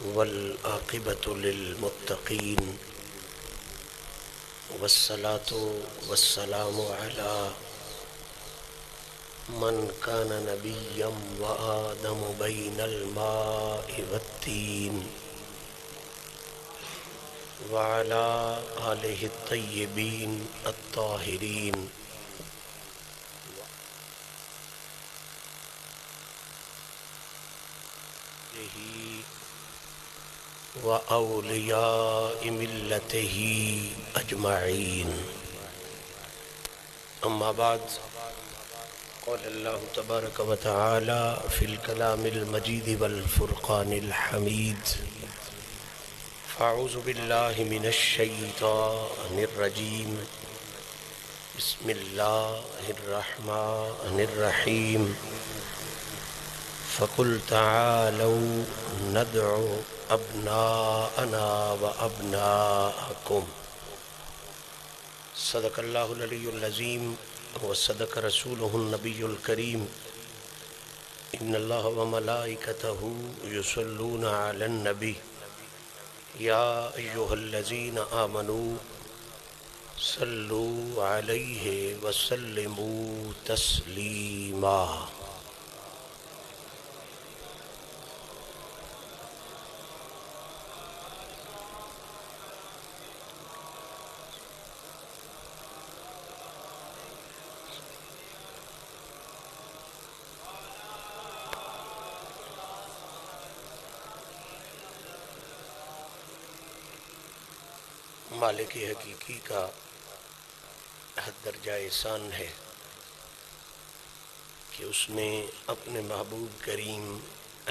والعاقبة للمتقين والصلاة والسلام على من كان نبيا وآدم بين الماء والتين وعلى آله الطيبين الطاهرين وأولياء ملته أجمعين. أما بعد، قال الله تبارك وتعالى في الكلام المجيد والفرقان الحميد: فأعوذ بالله من الشيطان الرجيم، بسم الله الرحمن الرحيم. فقل تعالوا ندعو أبناءنا وأبناءكم. صدق الله العلي العظيم وصدق رسوله النبي الكريم. إن الله وملائكته يصلون على النبي يا أيها الذين آمنوا صلوا عليه وسلموا تسليما. مالک حقیقی کا حد درجہ احسان ہے کہ اس نے اپنے محبوب کریم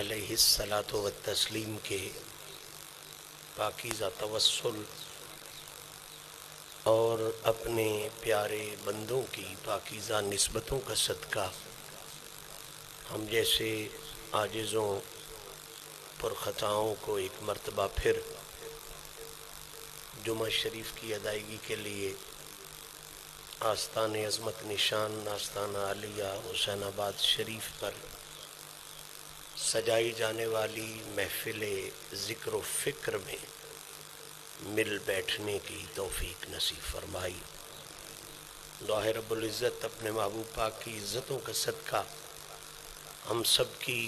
علیہ الصلاۃ والتسلیم کے پاکیزہ توسل اور اپنے پیارے بندوں کی پاکیزہ نسبتوں کا صدقہ ہم جیسے عاجزوں پرخطاؤں کو ایک مرتبہ پھر جمعہ شریف کی ادائیگی کے لیے آستان عظمت نشان آستانہ عالیہ حسین آباد شریف پر سجائی جانے والی محفل ذکر و فکر میں مل بیٹھنے کی توفیق نصیب فرمائی. دعا ہے رب العزت اپنے محبوب پاک کی عزتوں کا صدقہ ہم سب کی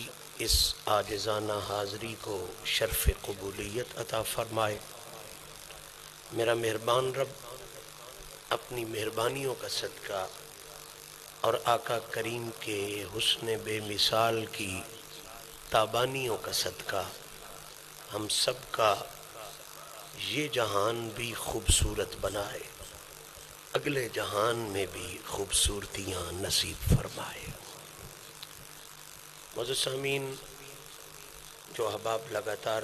اس عاجزانہ حاضری کو شرف قبولیت عطا فرمائے. میرا مہربان رب اپنی مہربانیوں کا صدقہ اور آقا کریم کے حسن بے مثال کی تابانیوں کا صدقہ ہم سب کا یہ جہان بھی خوبصورت بنائے، اگلے جہان میں بھی خوبصورتیاں نصیب فرمائے. معزز سامعین، جو احباب لگاتار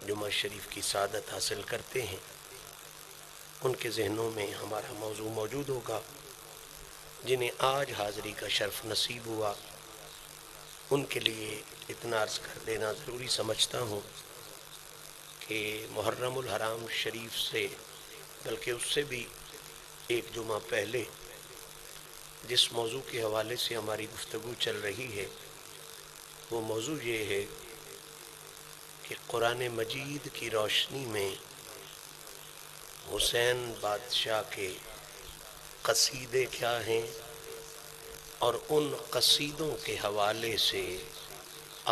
جمعہ شریف کی سعادت حاصل کرتے ہیں ان کے ذہنوں میں ہمارا موضوع موجود ہوگا. جنہیں آج حاضری کا شرف نصیب ہوا ان کے لیے اتنا عرض کر دینا ضروری سمجھتا ہوں کہ محرم الحرام شریف سے بلکہ اس سے بھی ایک جمعہ پہلے جس موضوع کے حوالے سے ہماری گفتگو چل رہی ہے وہ موضوع یہ ہے کہ قرآن مجید کی روشنی میں حسین بادشاہ کے قصیدے کیا ہیں اور ان قصیدوں کے حوالے سے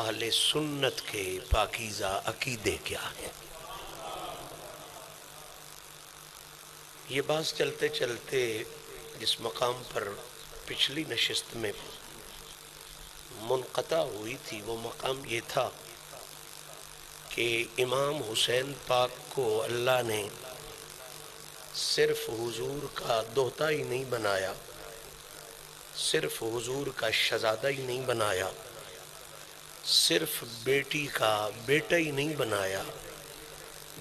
اہل سنت کے پاکیزہ عقیدے کیا ہیں. یہ بات چلتے چلتے جس مقام پر پچھلی نشست میں منقطع ہوئی تھی وہ مقام یہ تھا کہ امام حسین پاک کو اللہ نے صرف حضور کا دوہتا ہی نہیں بنایا، صرف حضور کا شہزادہ ہی نہیں بنایا، صرف بیٹی کا بیٹا ہی نہیں بنایا،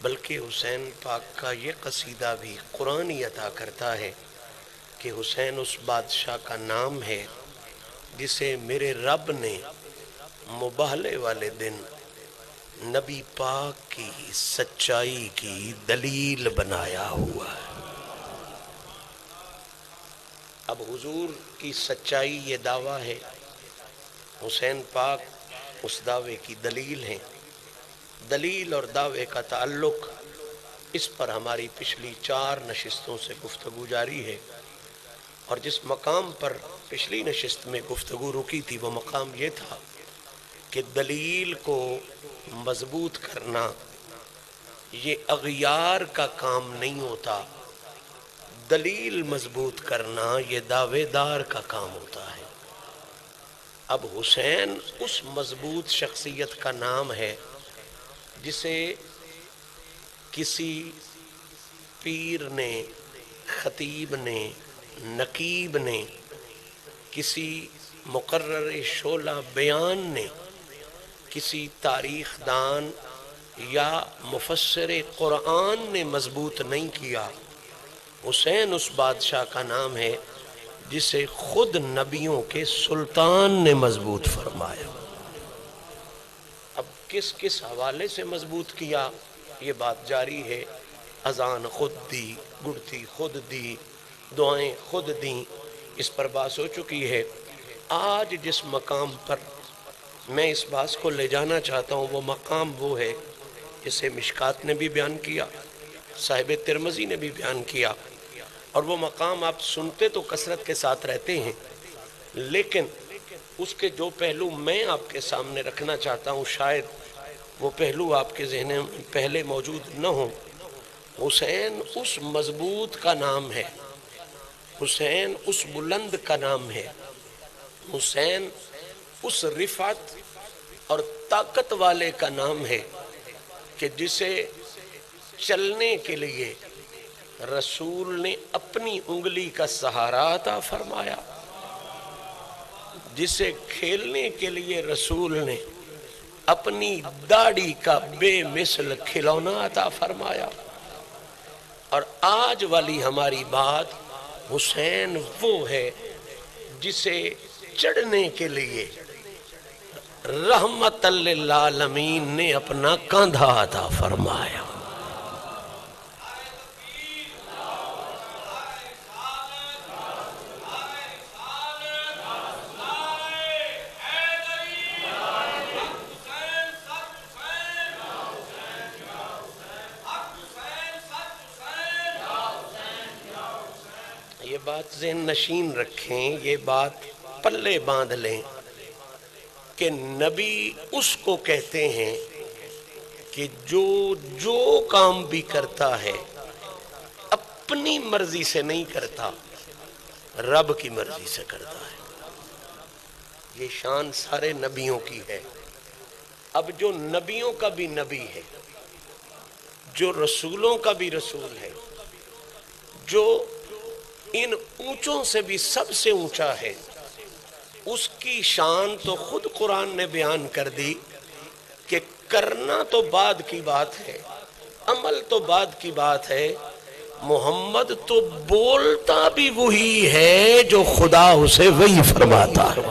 بلکہ حسین پاک کا یہ قصیدہ بھی قرآن ہی عطا کرتا ہے کہ حسین اس بادشاہ کا نام ہے جسے میرے رب نے مباہلے والے دن نبی پاک کی سچائی کی دلیل بنایا ہوا ہے. اب حضور کی سچائی یہ دعویٰ ہے، حسین پاک اس دعوے کی دلیل ہیں. دلیل اور دعوے کا تعلق، اس پر ہماری پچھلی 4 نشستوں سے گفتگو جاری ہے، اور جس مقام پر پچھلی نشست میں گفتگو رکی تھی وہ مقام یہ تھا کہ دلیل کو مضبوط کرنا یہ اغیار کا کام نہیں ہوتا، دلیل مضبوط کرنا یہ دعوے دار کا کام ہوتا ہے۔ اب حسین اس مضبوط شخصیت کا نام ہے جسے کسی پیر نے، خطیب نے، نقیب نے، کسی مقرر شعلہ بیان نے، کسی تاریخ دان یا مفسر قرآن نے مضبوط نہیں کیا۔ حسین اس بادشاہ کا نام ہے جسے خود نبیوں کے سلطان نے مضبوط فرمایا۔ اب کس کس حوالے سے مضبوط کیا یہ بات جاری ہے۔ اذان خود دی، گڑتی خود دی، دعائیں خود دیں، اس پر بات ہو چکی ہے۔ آج جس مقام پر میں اس بات کو لے جانا چاہتا ہوں وہ مقام وہ ہے جسے مشکات نے بھی بیان کیا، صاحب ترمذی نے بھی بیان کیا، اور وہ مقام آپ سنتے تو کثرت کے ساتھ رہتے ہیں، لیکن اس کے جو پہلو میں آپ کے سامنے رکھنا چاہتا ہوں شاید وہ پہلو آپ کے ذہن میں پہلے موجود نہ ہوں۔ حسین اس مضبوط کا نام ہے، حسین اس بلند کا نام ہے، حسین اس رفعت اور طاقت والے کا نام ہے کہ جسے چلنے کے لیے رسول نے اپنی انگلی کا سہارا عطا فرمایا، جسے کھیلنے کے لیے رسول نے اپنی داڑھی کا بے مثل کھلونا عطا فرمایا۔ اور آج والی ہماری بات حسین وہ ہے جسے چڑھنے کے لیے رحمت للعالمین نے اپنا کاندھا عطا فرمایا۔ یہ بات ذہن نشین رکھیں، یہ بات پلے باندھ لیں کہ نبی اس کو کہتے ہیں کہ جو کام بھی کرتا ہے اپنی مرضی سے نہیں کرتا، رب کی مرضی سے کرتا ہے۔ یہ شان سارے نبیوں کی ہے۔ اب جو نبیوں کا بھی نبی ہے، جو رسولوں کا بھی رسول ہے، جو ان اونچوں سے بھی سب سے اونچا ہے، اس کی شان تو خود قرآن نے بیان کر دی کہ کرنا تو بعد کی بات ہے، عمل تو بعد کی بات ہے، محمد تو بولتا بھی وہی ہے جو خدا اسے وہی فرماتا ہے۔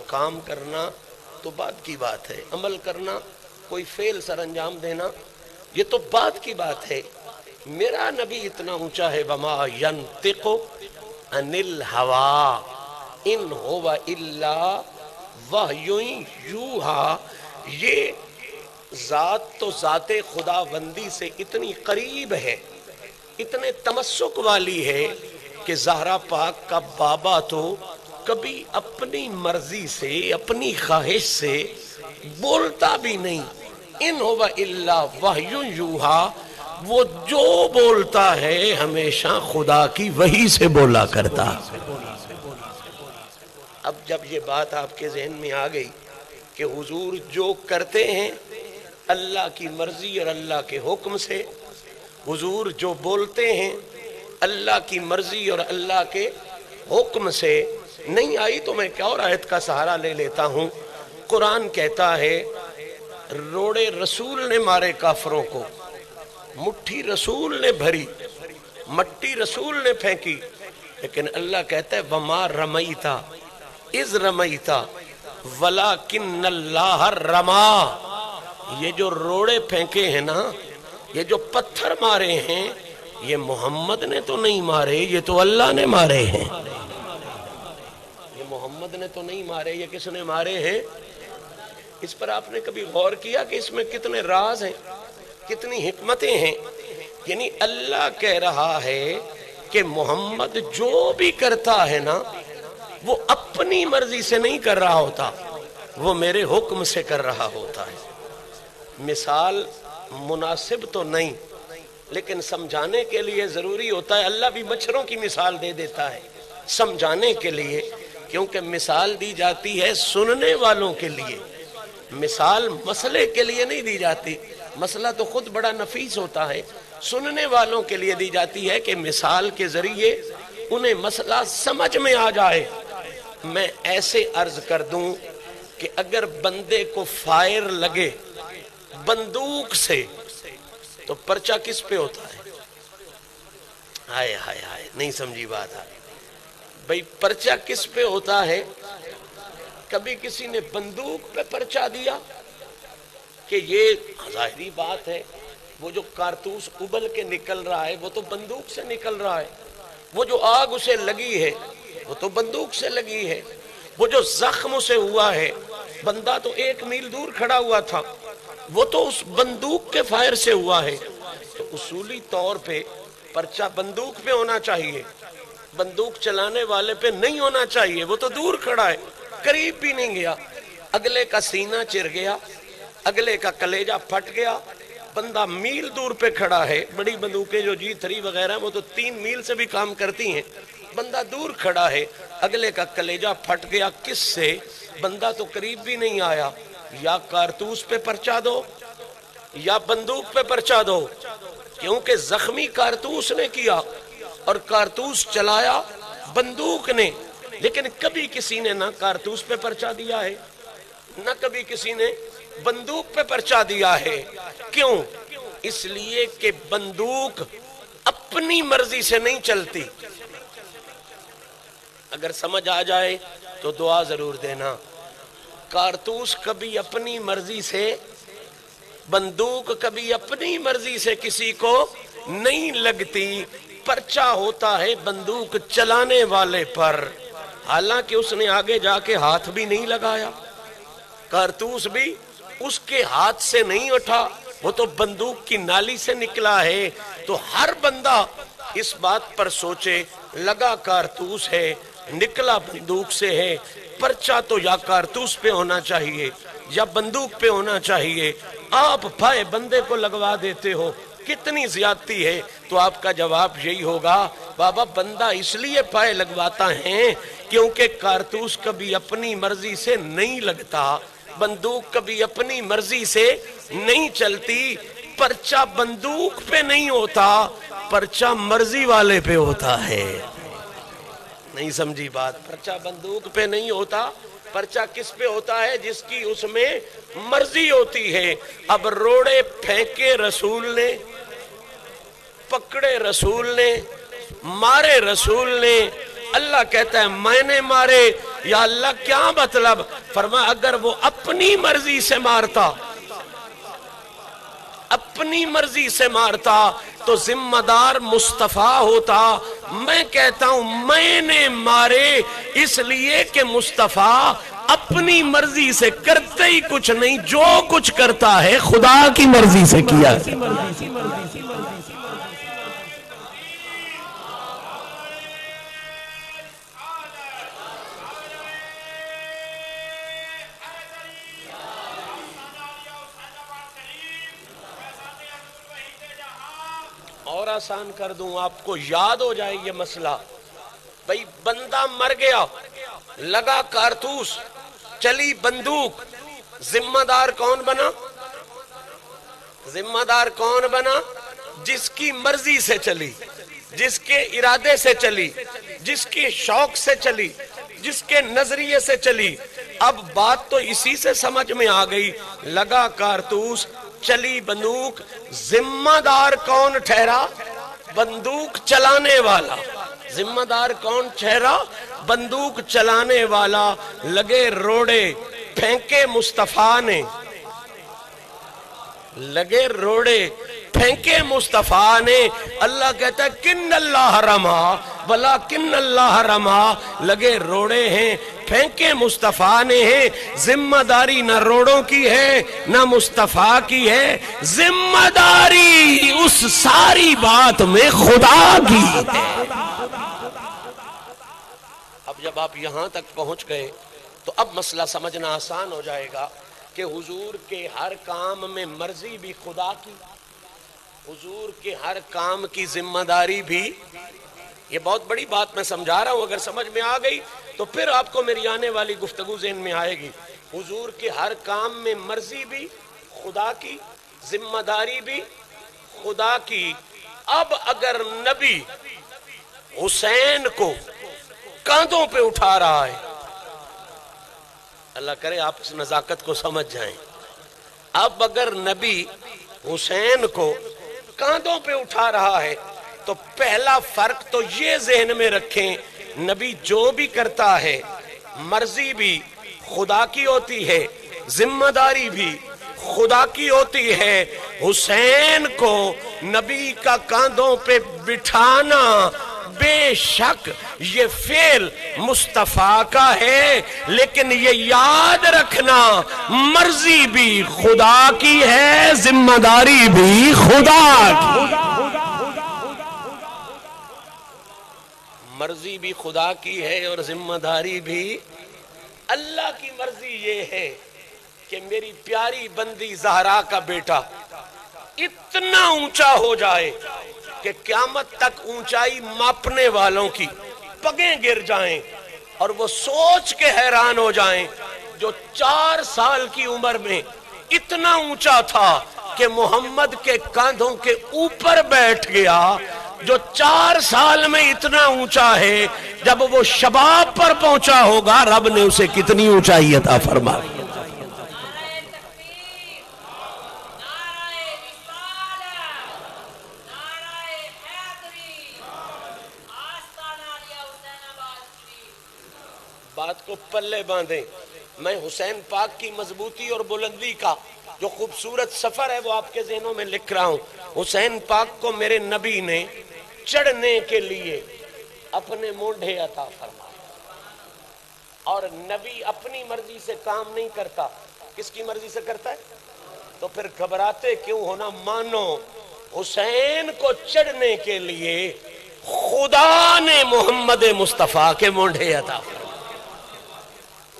کام کرنا تو بعد کی بات ہے، عمل کرنا، کوئی فعل سر انجام دینا، یہ تو بعد کی بات ہے۔ میرا نبی اتنا اونچا ہے، وما ينطق عن الهوى ان هو الا وحی یوحی۔ یہ ذات تو ذات خداوندی سے اتنی قریب ہے، اتنے تمسک والی ہے کہ زہرا پاک کا بابا تو کبھی اپنی مرضی سے، اپنی خواہش سے بولتا بھی نہیں۔ ان هو الا وحی یوحی، وہ جو بولتا ہے ہمیشہ خدا کی وحی سے بولا کرتا۔ اب جب یہ بات آپ کے ذہن میں آ گئی کہ حضور جو کرتے ہیں اللہ کی مرضی اور اللہ کے حکم سے، حضور جو بولتے ہیں اللہ کی مرضی اور اللہ کے حکم سے، نہیں آئی تو میں کیا اور آیت کا سہارا لے لیتا ہوں۔ قرآن کہتا ہے روڑے رسول نے مارے کافروں کو، مٹھی رسول نے بھری، مٹی رسول نے پھینکی، لیکن اللہ کہتا ہے وما رمیتا اذ رمیتا ولکن اللہ رما۔ یہ جو روڑے پھینکے ہیں نا، یہ جو پتھر مارے ہیں، یہ محمد نے تو نہیں مارے، یہ تو اللہ نے مارے ہیں۔ یہ محمد نے تو نہیں مارے، یہ کس نے مارے ہیں؟ اس پر آپ نے کبھی غور کیا کہ اس میں کتنے راز ہیں، کتنی حکمتیں ہیں؟ یعنی اللہ کہہ رہا ہے کہ محمد جو بھی کرتا ہے نا وہ اپنی مرضی سے نہیں کر رہا ہوتا، وہ میرے حکم سے کر رہا ہوتا ہے۔ مثال مناسب تو نہیں، لیکن سمجھانے کے لیے ضروری ہوتا ہے۔ اللہ بھی مچھروں کی مثال دے دیتا ہے سمجھانے کے لیے، کیونکہ مثال دی جاتی ہے سننے والوں کے لیے، مثال مسئلے کے لیے نہیں دی جاتی۔ مسئلہ تو خود بڑا نفیس ہوتا ہے، سننے والوں کے لیے دی جاتی ہے کہ مثال کے ذریعے انہیں مسئلہ سمجھ میں آ جائے۔ میں ایسے عرض کر دوں کہ اگر بندے کو فائر لگے بندوق سے تو پرچہ کس پہ ہوتا ہے؟ ہائے ہائے ہائے، نہیں سمجھی بات ہے بھئی، پرچہ کس پہ ہوتا ہے؟ کبھی کسی نے بندوق پہ پرچہ دیا کہ یہ ظاہری بات ہے، وہ جو کارتوس ابل کے نکل رہا ہے وہ تو بندوق سے نکل رہا ہے، وہ جو آگ اسے لگی ہے وہ تو بندوق سے لگی ہے، وہ جو زخم اسے ہوا ہے، بندہ تو 1 میل دور کھڑا ہوا تھا، وہ تو اس بندوق کے فائر سے ہوا ہے۔ تو اصولی طور پہ پرچہ بندوق پہ ہونا چاہیے، بندوق چلانے والے پہ نہیں ہونا چاہیے، وہ تو دور کھڑا ہے، قریب بھی نہیں گیا۔ اگلے کا سینہ چر گیا، اگلے کا کلیجہ پھٹ گیا، بندہ میل دور پہ کھڑا ہے۔ بڑی بندوقیں جو G3 وغیرہ وہ تو 3 میل سے بھی کام کرتی ہیں، بندہ دور کھڑا ہے، اگلے کا کلیجہ پھٹ گیا۔ کس سے؟ بندہ تو قریب بھی نہیں آیا۔ یا کارتوس پہ پرچہ دو یا بندوق پہ پرچہ دو، کیونکہ زخمی کارتوس نے کیا اور کارتوس چلایا بندوق نے۔ لیکن کبھی کسی نے نہ کارتوس پہ پرچہ دیا ہے نہ کبھی کسی نے بندوق پہ پرچہ دیا ہے۔ کیوں؟ اس لیے کہ بندوق اپنی مرضی سے نہیں چلتی۔ اگر سمجھ آ جائے تو دعا ضرور دینا۔ کارتوس کبھی اپنی مرضی سے، بندوق کبھی اپنی مرضی سے کسی کو نہیں لگتی، پرچہ ہوتا ہے بندوق چلانے والے پر، حالانکہ اس نے آگے جا کے ہاتھ بھی نہیں لگایا، کارتوس بھی اس کے ہاتھ سے نہیں اٹھا، وہ تو بندوق کی نالی سے نکلا ہے۔ تو ہر بندہ اس بات پر سوچے، لگا کارتوس ہے، نکلا بندوق سے ہے، پرچہ تو یا کارتوس پہ ہونا چاہیے یا بندوق پہ ہونا چاہیے، آپ بھائی بندے کو لگوا دیتے ہو، کتنی زیادتی ہے؟ تو آپ کا جواب یہی ہوگا، بابا بندہ اس لیے پائے لگواتا ہے کیونکہ کارتوس کبھی اپنی مرضی سے نہیں لگتا، بندوق کبھی اپنی مرضی سے نہیں چلتی، پرچہ بندوق پہ نہیں ہوتا، پرچہ مرضی والے پہ ہوتا ہے۔ نہیں سمجھی بات؟ پرچہ بندوق پہ نہیں ہوتا، پرچہ کس پہ ہوتا ہے؟ جس کی اس میں مرضی ہوتی ہے۔ اب روڑے پھینکے رسول نے، پکڑے رسول نے، مارے رسول نے، اللہ کہتا ہے میں نے مارے، یا اللہ کیا مطلب؟ فرمایا اگر وہ اپنی مرضی سے مارتا، اپنی مرضی سے مارتا تو ذمہ دار مصطفیٰ ہوتا۔ میں کہتا ہوں میں نے مارے اس لیے کہ مصطفیٰ اپنی مرضی سے کرتے ہی کچھ نہیں، جو کچھ کرتا ہے خدا کی مرضی سے کیا ہے۔ اور آسان کر دوں، آپ کو یاد ہو جائے یہ مسئلہ۔ بھئی بندہ مر گیا، لگا کارتوس، چلی بندوق، ذمہ دار کون بنا؟ ذمہ دار کون بنا؟ جس کی مرضی سے چلی، جس کے ارادے سے چلی، جس کے شوق سے چلی، جس کے نظریے سے چلی۔ اب بات تو اسی سے سمجھ میں آ گئی، لگا کارتوس، چلی بندوق، ذمہ دار کون ٹھہرا؟ بندوق چلانے والا۔ ذمہ دار کون ٹھہرا؟ بندوق چلانے والا۔ لگے روڑے، پھینکے مصطفیٰ نے، لگے روڑے پھینکے مصطفیٰ نے. اللہ کہتا ہے کن اللہ رما ولا کن اللہ رما. لگے روڑے ہیں پھینکے مصطفیٰ نے ہیں. ذمہ داری نہ روڑوں کی ہے نہ مصطفیٰ کی ہے, ذمہ داری اس ساری بات میں خدا کی ہے. اب جب آپ یہاں تک پہنچ گئے تو اب مسئلہ سمجھنا آسان ہو جائے گا کہ حضور کے ہر کام میں مرضی بھی خدا کی, حضور کے ہر کام کی ذمہ داری بھی. یہ بہت بڑی بات میں سمجھا رہا ہوں, اگر سمجھ میں آ گئی تو پھر آپ کو میری آنے والی گفتگو ذہن میں آئے گی. حضور کے ہر کام میں مرضی بھی خدا کی, ذمہ داری بھی خدا کی. اب اگر نبی حسین کو کاندھوں پہ اٹھا رہا ہے, اللہ کرے آپ اس نزاکت کو سمجھ جائیں, اب اگر نبی حسین کو کاندھوں پہ اٹھا رہا ہے تو پہلا فرق تو یہ ذہن میں رکھیں, نبی جو بھی کرتا ہے مرضی بھی خدا کی ہوتی ہے, ذمہ داری بھی خدا کی ہوتی ہے. حسین کو نبی کا کاندھوں پہ بٹھانا بے شک یہ فعل مصطفیٰ کا ہے, لیکن یہ یاد رکھنا مرضی بھی خدا کی ہے, ذمہ داری بھی خدا کی. مرضی بھی خدا کی ہے اور ذمہ داری بھی اللہ کی. مرضی یہ ہے کہ میری پیاری بندی زہرا کا بیٹا اتنا اونچا ہو جائے کہ قیامت تک اونچائی ماپنے والوں کی پگیں گر جائیں اور وہ سوچ کے حیران ہو جائیں, جو 4 سال کی عمر میں اتنا اونچا تھا کہ محمد کے کاندھوں کے اوپر بیٹھ گیا, جو 4 سال میں اتنا اونچا ہے, جب وہ شباب پر پہنچا ہوگا رب نے اسے کتنی اونچائی عطا فرمائی. بات کو پلے باندھیں. میں حسین پاک کی مضبوطی اور بلندی کا جو خوبصورت سفر ہے وہ آپ کے ذہنوں میں لکھ رہا ہوں. حسین پاک کو میرے نبی نے چڑھنے کے لیے اپنے مونڈھے عطا فرمائے, اور نبی اپنی مرضی سے کام نہیں کرتا, کس کی مرضی سے کرتا ہے؟ تو پھر گھبراتے کیوں ہونا؟ مانو حسین کو چڑھنے کے لیے خدا نے محمد مصطفیٰ کے مونڈھے عطا فرمائے.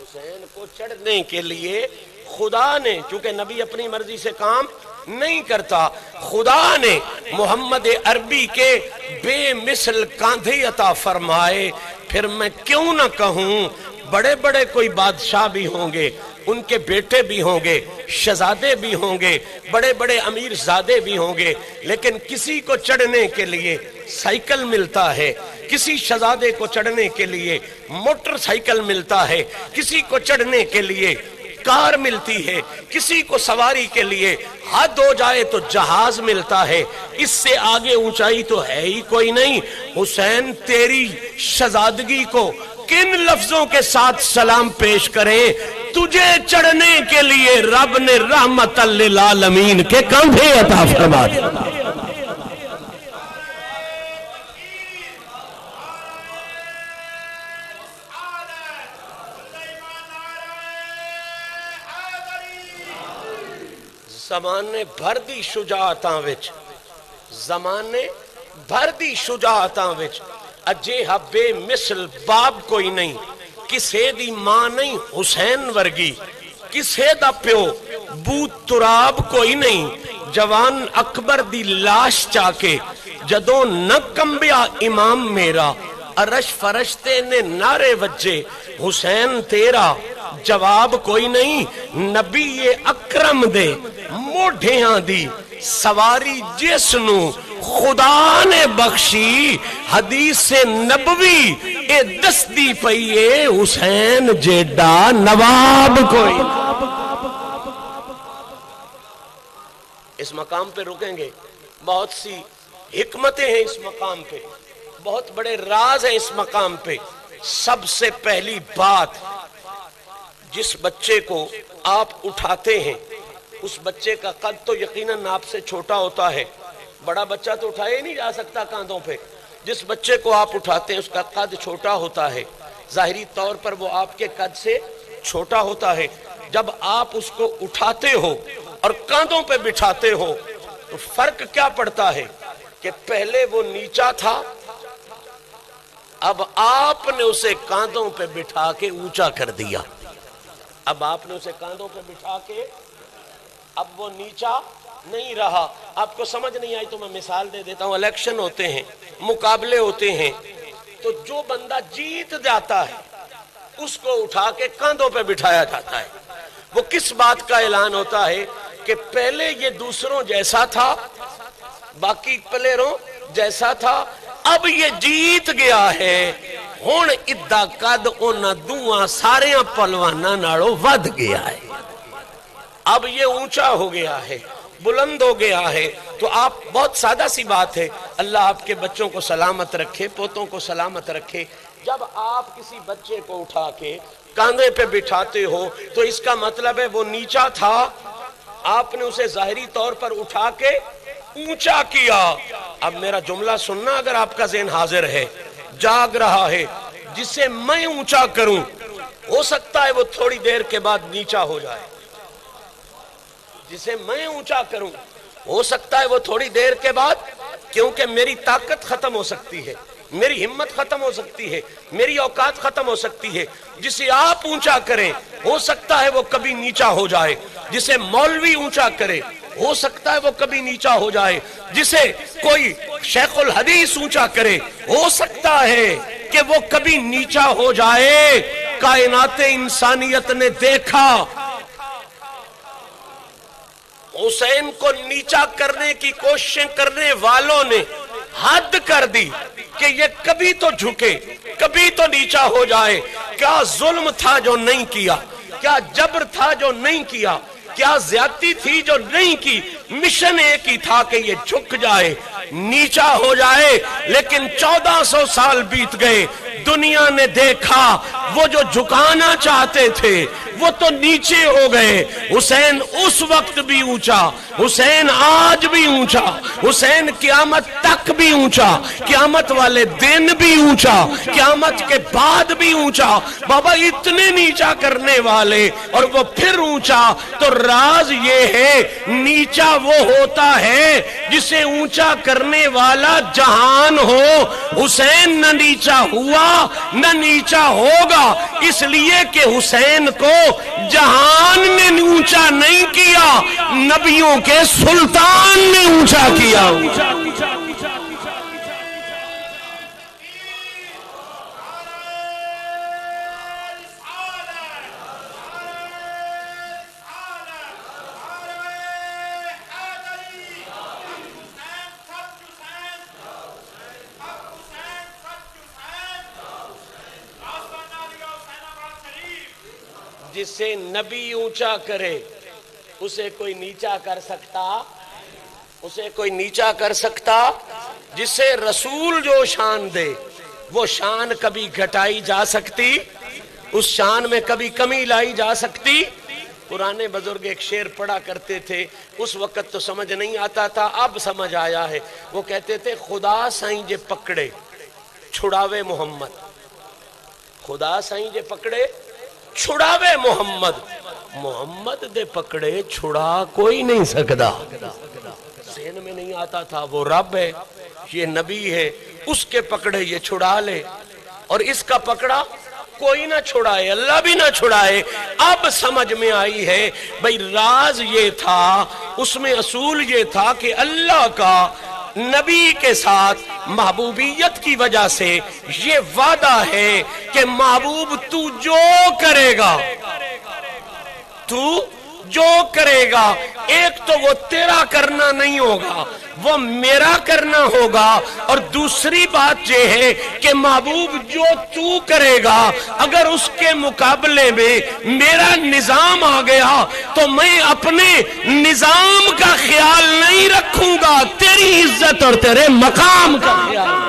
حسین کو چڑھنے کے لیے خدا نے, چونکہ نبی اپنی مرضی سے کام نہیں کرتا, خدا نے محمد عربی کے بے مثل کاندھے عطا فرمائے. پھر میں کیوں نہ کہوں, بڑے بڑے کوئی بادشاہ بھی ہوں گے, ان کے بیٹے بھی ہوں گے, شہزادے بھی ہوں گے, بڑے بڑے امیر زادے بھی ہوں گے, لیکن کسی کو چڑھنے کے لیے سائیکل ملتا ہے, کسی شہزادے کو چڑھنے کے لیے موٹر سائیکل ملتا ہے, کسی کو چڑھنے کے لیے کار ملتی ہے, کسی کو سواری کے لیے حد ہو جائے تو جہاز ملتا ہے. اس سے آگے اونچائی تو ہے ہی کوئی نہیں. حسین تیری شہزادگی کو کن لفظوں کے ساتھ سلام پیش کریں؟ تجھے چڑھنے کے لیے رب نے رحمت للعالمین کے کاندھے عطا فرما دیا. زمانے بھر دی شجاعتاں وچ, زمانے بھر دی شجاعتاں وچ اجے بے مثل باب کوئی نہیں, کسے دی ماں نہیں حسین ورگی, کسے دا پیو بوت تراب کوئی نہیں. جوان اکبر دی لاش چاکے جدوں نہ کمبیا امام میرا, عرش فرشتے نے نعرے وجے حسین تیرا جواب کوئی نہیں. نبی اکرم دے موڈھیاں دی سواری جس نو خدا نے بخشی, حدیث نبوی اے دستی پئیے حسین جیڈا نواب کوئی. اس مقام پہ رکیں گے, بہت سی حکمتیں ہیں اس مقام پہ, بہت بڑے راز ہیں اس مقام پہ. سب سے پہلی بات, جس بچے کو آپ اٹھاتے ہیں اس بچے کا قد تو یقیناً آپ سے چھوٹا ہوتا ہے، بڑا بچہ تو اٹھایا ہی نہیں جا سکتا کاندھوں پہ، جس بچے کو آپ اٹھاتے ہیں اس کا قد چھوٹا ہوتا ہے، ظاہری طور پر وہ آپ کے قد سے چھوٹا ہوتا ہے۔ جب آپ اس کو اٹھاتے ہو اور کاندھوں پہ بٹھاتے ہو تو فرق کیا پڑتا ہے کہ پہلے وہ نیچا تھا، اب آپ نے اسے کاندھوں پہ بٹھا کے اونچا کر دیا۔ اب آپ نے اسے کاندھوں پہ بٹھا کے، اب وہ نیچا نہیں رہا۔ آپ کو سمجھ نہیں آئی تو میں مثال دے دیتا ہوں۔ الیکشن ہوتے ہیں، مقابلے ہوتے ہیں، تو جو بندہ جیت جاتا ہے اس کو اٹھا کے کاندھوں پہ بٹھایا جاتا ہے۔ وہ کس بات کا اعلان ہوتا ہے کہ پہلے یہ دوسروں جیسا تھا، باقی پلیروں جیسا تھا، اب یہ جیت گیا ہے، ہن ادھا قد اونا دوہاں ساریاں پلوانا ناڑو ود گیا ہے، اب یہ اونچا ہو گیا ہے، بلند ہو گیا ہے۔ تو آپ، بہت سادہ سی بات ہے، اللہ آپ کے بچوں کو سلامت رکھے، پوتوں کو سلامت رکھے۔ جب آپ کسی بچے کو اٹھا کے کاندھے پہ بٹھاتے ہو تو اس کا مطلب ہے وہ نیچا تھا، آپ نے اسے ظاہری طور پر اٹھا کے اونچا کیا۔ اب میرا جملہ سننا اگر آپ کا ذہن حاضر ہے، جاگ رہا ہے، جسے میں اونچا کروں ہو سکتا ہے وہ تھوڑی دیر کے بعد نیچا ہو جائے، جسے میں اونچا کروں ہو سکتا ہے وہ تھوڑی دیر کے بعد، کیونکہ میری طاقت ختم ہو سکتی ہے، میری ہمت ختم ہو سکتی ہے، میری اوقات ختم ہو سکتی ہے۔ جسے آپ اونچا کریں ہو سکتا ہے وہ کبھی نیچا ہو جائے، جسے مولوی اونچا کرے ہو سکتا ہے وہ کبھی نیچا ہو جائے، جسے کوئی شیخ الحدیث اونچا کرے ہو سکتا ہے کہ وہ کبھی نیچا ہو جائے۔ کائنات انسانیت نے دیکھا حسین کو نیچا کرنے کی کوششیں کرنے والوں نے حد کر دی کہ یہ کبھی تو جھکے، کبھی تو نیچا ہو جائے۔ کیا ظلم تھا جو نہیں کیا، کیا جبر تھا جو نہیں کیا، کیا زیادتی تھی جو نہیں کی، مشن ایک ہی تھا کہ یہ جھک جائے، نیچا ہو جائے۔ لیکن 1400 سال بیت گئے، دنیا نے دیکھا وہ جو جھکانا چاہتے تھے وہ تو نیچے ہو گئے۔ حسین اس وقت بھی اونچا، حسین آج بھی اونچا، حسین قیامت تک بھی اونچا، قیامت والے دن بھی اونچا، قیامت کے بعد بھی اونچا۔ بابا اتنے نیچا کرنے والے اور وہ پھر اونچا، تو راز یہ ہے نیچا وہ ہوتا ہے جسے اونچا کرنے والا جہان ہو۔ حسین نہ نیچا ہوا نہ نیچا ہوگا، اس لیے کہ حسین کو جہان نے اونچا نہیں کیا، نبیوں کے سلطان نے اونچا کیا۔ جسے نبی اونچا کرے اسے کوئی نیچا کر سکتا، اسے کوئی نیچا کر سکتا؟ جسے رسول جو شان دے وہ شان کبھی گھٹائی جا سکتی؟ اس شان میں کبھی کمی لائی جا سکتی؟ پرانے بزرگ ایک شعر پڑھا کرتے تھے، اس وقت تو سمجھ نہیں آتا تھا، اب سمجھ آیا ہے۔ وہ کہتے تھے خدا سائیں جے پکڑے چھڑاوے محمد، خدا سائیں جے پکڑے چھڑاوے محمد، محمد دے پکڑے چھڑا کوئی نہیں سکدا۔ ذہن میں نہیں آتا تھا وہ رب ہے، یہ نبی ہے، اس کے پکڑے یہ چھڑا لے، اور اس کا پکڑا کوئی نہ چھڑائے، اللہ بھی نہ چھڑائے۔ اب سمجھ میں آئی ہے بھئی راز یہ تھا، اس میں اصول یہ تھا کہ اللہ کا نبی کے ساتھ محبوبیت کی وجہ سے یہ وعدہ ہے کہ محبوب تو جو کرے گا، تو جو کرے گا، ایک تو وہ تیرا کرنا نہیں ہوگا، وہ میرا کرنا ہوگا، اور دوسری بات یہ ہے کہ محبوب جو تو کرے گا اگر اس کے مقابلے میں میرا نظام آ گیا تو میں اپنے نظام کا خیال نہیں رکھوں گا، تیری عزت اور تیرے مقام کا خیال۔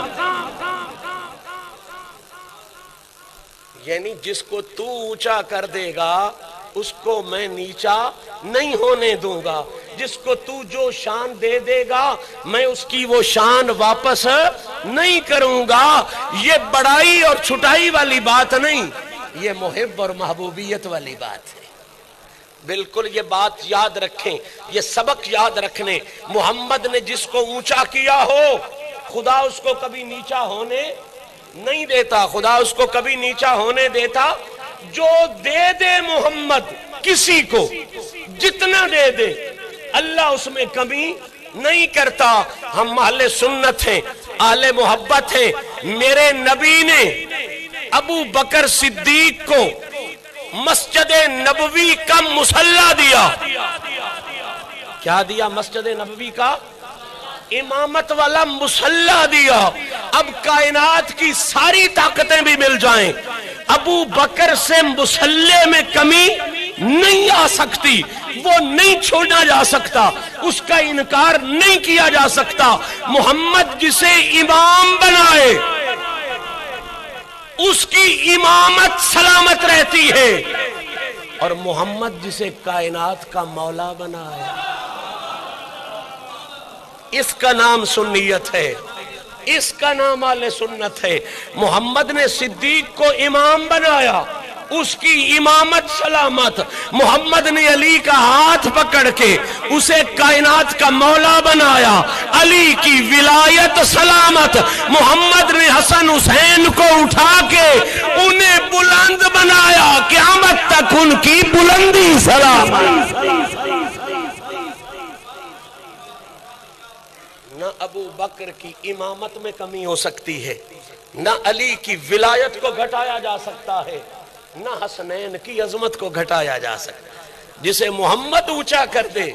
یعنی جس کو تو اونچا کر دے گا اس کو میں نیچا نہیں ہونے دوں گا. جس کو تو جو شان دے دے گا میں اس کی وہ شان واپس نہیں کروں گا. یہ بڑائی اور چھٹائی والی بات نہیں، یہ محب اور محبوبیت والی بات ہے. بالکل یہ بات یاد رکھیں، یہ سبق یاد رکھنے. محمد نے جس کو اونچا کیا ہو خدا اس کو کبھی نیچا ہونے نہیں دیتا، خدا اس کو کبھی نیچا ہونے دیتا. جو دے دے محمد کسی کو، جتنا دے دے اللہ اس میں کمی نہیں کرتا. ہم اہل سنت ہیں، اہل محبت ہیں. میرے نبی نے ابو بکر صدیق کو مسجد نبوی کا مصلی دیا. کیا دیا؟ مسجد نبوی کا امامت والا مصلی دیا. اب کائنات کی ساری طاقتیں بھی مل جائیں، ابو بکر سے مصلی میں کمی نہیں آ سکتی. وہ نہیں چھوڑا جا سکتا، اس کا انکار نہیں کیا جا سکتا. محمد جسے امام بنائے اس کی امامت سلامت رہتی ہے، اور محمد جسے کائنات کا مولا بنائے اس کا نام سنیت ہے، اس کا نام اہل سنت ہے. محمد نے صدیق کو امام بنایا، اس کی امامت سلامت. محمد نے علی کا ہاتھ پکڑ کے اسے کائنات کا مولا بنایا، علی کی ولایت سلامت. محمد نے حسن حسین کو اٹھا کے انہیں بلند بنایا، قیامت تک ان کی بلندی سلامت. نہ ابو بکر کی امامت میں کمی ہو سکتی ہے، نہ علی کی ولایت کو گھٹایا جا سکتا ہے، نہ حسنین کی عظمت کو گھٹایا جا سکتا. جسے محمد اونچا کر دے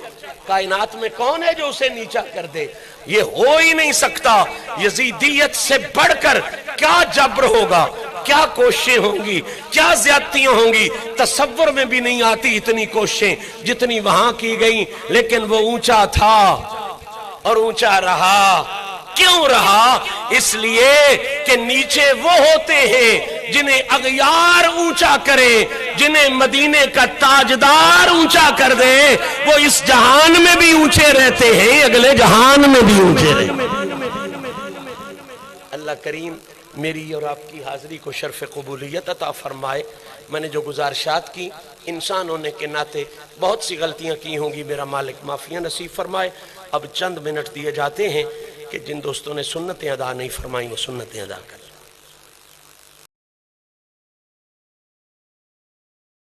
کائنات میں کون ہے جو اسے نیچا کر دے؟ یہ ہو ہی نہیں سکتا. یزیدیت سے بڑھ کر کیا جبر ہوگا، کیا کوششیں ہوں گی، کیا زیادتیاں ہوں گی، تصور میں بھی نہیں آتی اتنی کوششیں جتنی وہاں کی گئیں. لیکن وہ اونچا تھا اور اونچا رہا. کیوں رہا؟ اس لیے کہ نیچے وہ ہوتے ہیں جنہیں اغیار اونچا کرے، جنہیں مدینے کا تاجدار اونچا کر دے. وہ اس جہان میں بھی اونچے رہتے ہیں، اگلے جہان میں بھی اونچے رہتے ہیں. اللہ کریم میری اور آپ کی حاضری کو شرف قبولیت عطا فرمائے. میں نے جو گزارشات کی انسان ہونے کے ناطے بہت سی غلطیاں کی ہوں گی، میرا مالک معافیاں نصیب فرمائے. اب چند منٹ دیے جاتے ہیں کہ جن دوستوں نے سنتیں ادا نہیں فرمائیں وہ سنتیں ادا کریں.